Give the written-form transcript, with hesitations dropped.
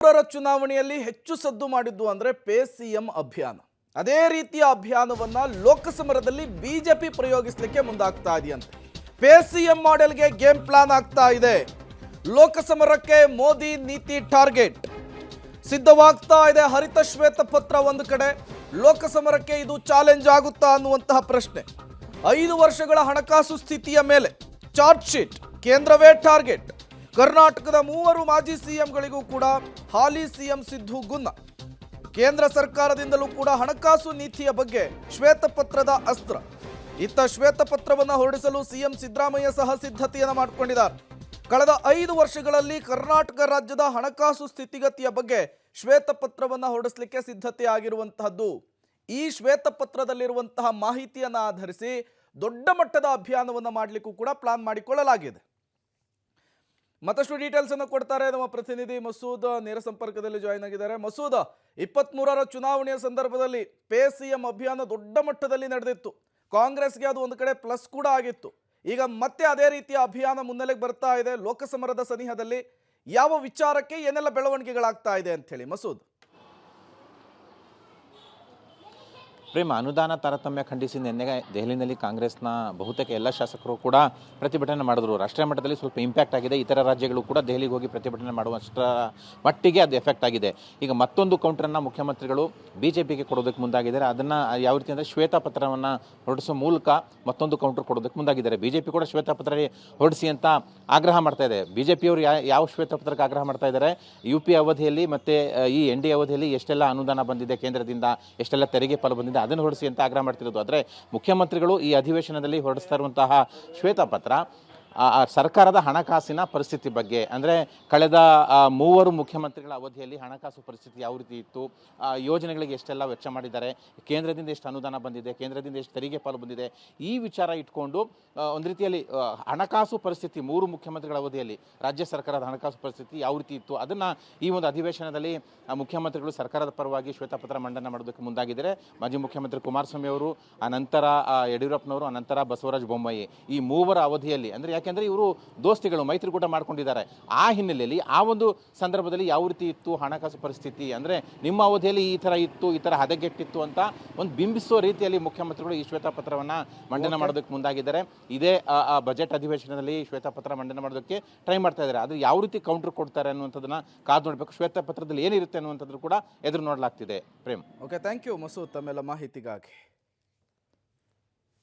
ಚುನಾವಣೆಯಲ್ಲಿ ಹೆಚ್ಚು ಸದ್ದು ಮಾಡಿದ್ದು ಅಂದ್ರೆ ಪೇ ಸಿಎಂ ಅಭಿಯಾನ. ಅದೇ ರೀತಿಯ ಅಭಿಯಾನವನ್ನ ಲೋಕಸಮರದಲ್ಲಿ ಬಿಜೆಪಿ ಪ್ರಯೋಗಿಸಲಿಕ್ಕೆ ಮುಂದಾಗ್ತಾ ಇದೆಯಂತೆ. ಪೇ ಸಿಎಂ ಮಾಡೆಲ್ಗೆ ಗೇಮ್ ಪ್ಲಾನ್ ಆಗ್ತಾ ಇದೆ. ಲೋಕಸಮರಕ್ಕೆ ಮೋದಿ ನೀತಿ ಟಾರ್ಗೆಟ್ ಸಿದ್ಧವಾಗ್ತಾ ಇದೆ. ಹರಿತ ಶ್ವೇತ ಪತ್ರ ಒಂದು ಕಡೆ, ಲೋಕಸಮರಕ್ಕೆ ಇದು ಚಾಲೆಂಜ್ ಆಗುತ್ತಾ ಅನ್ನುವಂತಹ ಪ್ರಶ್ನೆ. 5 ವರ್ಷಗಳ ಹಣಕಾಸು ಸ್ಥಿತಿಯ ಮೇಲೆ ಚಾರ್ಜ್ ಶೀಟ್, ಕೇಂದ್ರವೇ ಟಾರ್ಗೆಟ್. ಕರ್ನಾಟಕದ 3 ಮಾಜಿ ಸಿಎಂಗಳಿಗೂ ಕೂಡ ಹಾಲಿ ಸಿಎಂ ಸಿದ್ದು ಗುನ್ನ. ಕೇಂದ್ರ ಸರ್ಕಾರದಿಂದಲೂ ಕೂಡ ಹಣಕಾಸು ನೀತಿಯ ಬಗ್ಗೆ ಶ್ವೇತಪತ್ರದ ಅಸ್ತ್ರ. ಇತ್ತ ಶ್ವೇತಪತ್ರವನ್ನು ಹೊರಡಿಸಲು ಸಿಎಂ ಸಿದ್ದರಾಮಯ್ಯ ಸಹ ಸಿದ್ಧತೆಯನ್ನು ಮಾಡಿಕೊಂಡಿದ್ದಾರೆ. ಕಳೆದ 5 ವರ್ಷಗಳಲ್ಲಿ ಕರ್ನಾಟಕ ರಾಜ್ಯದ ಹಣಕಾಸು ಸ್ಥಿತಿಗತಿಯ ಬಗ್ಗೆ ಶ್ವೇತಪತ್ರವನ್ನು ಹೊರಡಿಸಲಿಕ್ಕೆ ಸಿದ್ಧತೆ ಆಗಿರುವಂತಹದ್ದು. ಈ ಶ್ವೇತಪತ್ರದಲ್ಲಿರುವಂತಹ ಮಾಹಿತಿಯನ್ನು ಆಧರಿಸಿ ದೊಡ್ಡ ಮಟ್ಟದ ಅಭಿಯಾನವನ್ನು ಮಾಡಲಿಕ್ಕೂ ಕೂಡ ಪ್ಲಾನ್ ಮಾಡಿಕೊಳ್ಳಲಾಗಿದೆ. ಮತ್ತಷ್ಟು ಡೀಟೇಲ್ಸ್ ಅನ್ನು ಕೊಡ್ತಾರೆ ನಮ್ಮ ಪ್ರತಿನಿಧಿ ಮಸೂದ್, ನೇರ ಸಂಪರ್ಕದಲ್ಲಿ ಜಾಯಿನ್ ಆಗಿದ್ದಾರೆ. ಮಸೂದ್, 23ರ ಚುನಾವಣೆಯ ಸಂದರ್ಭದಲ್ಲಿ ಪೇ ಸಿಎಂ ಅಭಿಯಾನ ದೊಡ್ಡ ಮಟ್ಟದಲ್ಲಿ ನಡೆದಿತ್ತು. ಕಾಂಗ್ರೆಸ್ಗೆ ಅದು ಒಂದು ಕಡೆ ಪ್ಲಸ್ ಕೂಡ ಆಗಿತ್ತು. ಈಗ ಮತ್ತೆ ಅದೇ ರೀತಿಯ ಅಭಿಯಾನ ಮುನ್ನೆಲೆಗೆ ಬರ್ತಾ ಇದೆ. ಲೋಕಸಮರದ ಸನಿಹದಲ್ಲಿ ಯಾವ ವಿಚಾರಕ್ಕೆ ಏನೆಲ್ಲ ಬೆಳವಣಿಗೆಗಳಾಗ್ತಾ ಇದೆ ಅಂತ ಹೇಳಿ ಮಸೂದ್. ಪ್ರೇಮ, ಅನುದಾನ ತಾರತಮ್ಯ ಖಂಡಿಸಿ ನಿನ್ನೆ ದೆಹಲಿಯಲ್ಲಿ ಕಾಂಗ್ರೆಸ್ನ ಬಹುತೇಕ ಎಲ್ಲ ಶಾಸಕರು ಕೂಡ ಪ್ರತಿಭಟನೆ ಮಾಡಿದ್ರು. ರಾಷ್ಟ್ರೀಯ ಮಟ್ಟದಲ್ಲಿ ಸ್ವಲ್ಪ ಇಂಪ್ಯಾಕ್ಟ್ ಆಗಿದೆ. ಇತರ ರಾಜ್ಯಗಳು ಕೂಡ ದೆಹಲಿಗೆ ಹೋಗಿ ಪ್ರತಿಭಟನೆ ಮಾಡುವಷ್ಟರ ಮಟ್ಟಿಗೆ ಅದು ಎಫೆಕ್ಟ್ ಆಗಿದೆ. ಈಗ ಮತ್ತೊಂದು ಕೌಂಟರನ್ನು ಮುಖ್ಯಮಂತ್ರಿಗಳು ಬಿಜೆಪಿಗೆ ಕೊಡೋದಕ್ಕೆ ಮುಂದಾಗಿದ್ದಾರೆ. ಅದನ್ನು ಯಾವ ರೀತಿ ಅಂದರೆ ಶ್ವೇತಪತ್ರವನ್ನು ಹೊರಡಿಸೋ ಮೂಲಕ ಮತ್ತೊಂದು ಕೌಂಟರ್ ಕೊಡೋದಕ್ಕೆ ಮುಂದಾಗಿದ್ದಾರೆ. ಬಿಜೆಪಿ ಕೂಡ ಶ್ವೇತಪತ್ರ ಹೊರಡಿಸಿ ಅಂತ ಆಗ್ರಹ ಮಾಡ್ತಾ ಇದೆ. ಬಿಜೆಪಿಯವರು ಯಾವ ಶ್ವೇತಪತ್ರಕ್ಕೆ ಆಗ್ರಹ ಮಾಡ್ತಾ ಇದ್ದಾರೆ? UP ಅವಧಿಯಲ್ಲಿ ಮತ್ತು ಈ ND ಅವಧಿಯಲ್ಲಿ ಎಷ್ಟೆಲ್ಲ ಅನುದಾನ ಬಂದಿದೆ ಕೇಂದ್ರದಿಂದ, ಎಷ್ಟೆಲ್ಲ ತೆರಿಗೆ ಪಾಲು ಬಂದಿದೆ ಅದನ್ನು ಹೊರಡಿಸಿ ಅಂತ ಆಗ್ರಹ ಮಾಡ್ತಿರೋದು. ಆದರೆ ಮುಖ್ಯಮಂತ್ರಿಗಳು ಈ ಅಧಿವೇಶನದಲ್ಲಿ ಹೊರಡಿಸ್ತಾ ಇರುವಂತಹ ಶ್ವೇತಪತ್ರ ಸರ್ಕಾರದ ಹಣಕಾಸಿನ ಪರಿಸ್ಥಿತಿ ಬಗ್ಗೆ, ಅಂದರೆ ಕಳೆದ 3 ಮುಖ್ಯಮಂತ್ರಿಗಳ ಅವಧಿಯಲ್ಲಿ ಹಣಕಾಸು ಪರಿಸ್ಥಿತಿ ಯಾವ ರೀತಿ ಇತ್ತು, ಯೋಜನೆಗಳಿಗೆ ಎಷ್ಟೆಲ್ಲ ವೆಚ್ಚ ಮಾಡಿದ್ದಾರೆ, ಕೇಂದ್ರದಿಂದ ಎಷ್ಟು ಅನುದಾನ ಬಂದಿದೆ, ಕೇಂದ್ರದಿಂದ ಎಷ್ಟು ತೆರಿಗೆ ಪಾಲು ಬಂದಿದೆ, ಈ ವಿಚಾರ ಇಟ್ಕೊಂಡು ಒಂದು ರೀತಿಯಲ್ಲಿ ಹಣಕಾಸು ಪರಿಸ್ಥಿತಿ 3 ಮುಖ್ಯಮಂತ್ರಿಗಳ ಅವಧಿಯಲ್ಲಿ ರಾಜ್ಯ ಸರ್ಕಾರದ ಹಣಕಾಸು ಪರಿಸ್ಥಿತಿ ಯಾವ ರೀತಿ ಇತ್ತು ಅದನ್ನು ಈ ಒಂದು ಅಧಿವೇಶನದಲ್ಲಿ ಮುಖ್ಯಮಂತ್ರಿಗಳು ಸರ್ಕಾರದ ಪರವಾಗಿ ಶ್ವೇತಪತ್ರ ಮಂಡನೆ ಮಾಡೋದಕ್ಕೆ ಮುಂದಾಗಿದ್ದಾರೆ. ಮಾಜಿ ಮುಖ್ಯಮಂತ್ರಿ ಕುಮಾರಸ್ವಾಮಿ ಅವರು, ಅನಂತರ ಯಡಿಯೂರಪ್ಪನವರು, ಅನಂತರ ಬಸವರಾಜ ಬೊಮ್ಮಾಯಿ, ಈ 3 ಅವಧಿಯಲ್ಲಿ, ಅಂದರೆ ಯಾಕೆಂದರೆ ಇವರು ದೋಸ್ತಿಗಳು, ಮೈತ್ರಿಕೂಟ ಮಾಡ್ಕೊಂಡಿದ್ದಾರೆ. ಆ ಹಿನ್ನೆಲೆಯಲ್ಲಿ ಆ ಒಂದು ಸಂದರ್ಭದಲ್ಲಿ ಯಾವ ರೀತಿ ಇತ್ತು ಹಣಕಾಸು ಪರಿಸ್ಥಿತಿ, ಅಂದರೆ ನಿಮ್ಮ ಅವಧಿಯಲ್ಲಿ ಈ ಥರ ಇತ್ತು, ಈ ಥರ ಹದಗೆಟ್ಟಿತ್ತು ಅಂತ ಒಂದು ಬಿಂಬಿಸುವ ರೀತಿಯಲ್ಲಿ ಮುಖ್ಯಮಂತ್ರಿಗಳು ಈ ಶ್ವೇತಪತ್ರವನ್ನು ಮಂಡನೆ ಮಾಡೋದಕ್ಕೆ ಮುಂದಾಗಿದ್ದಾರೆ. ಇದೇ ಬಜೆಟ್ ಅಧಿವೇಶನದಲ್ಲಿ ಶ್ವೇತಪತ್ರ ಮಂಡನೆ ಮಾಡೋದಕ್ಕೆ ಟ್ರೈ ಮಾಡ್ತಾ ಇದ್ದಾರೆ. ಆದರೆ ಯಾವ ರೀತಿ ಕೌಂಟರ್ ಕೊಡ್ತಾರೆ ಅನ್ನುವಂಥದ್ದನ್ನು ಕಾದು ನೋಡಬೇಕು. ಶ್ವೇತಪತ್ರದಲ್ಲಿ ಏನಿರುತ್ತೆ ಅನ್ನುವಂಥದ್ದು ಕೂಡ ಎದುರು ನೋಡಲಾಗ್ತಿದೆ. Prem. Okay, thank you Masood ತಮ್ಮೆಲ್ಲ ಮಾಹಿತಿಗಾಗಿ.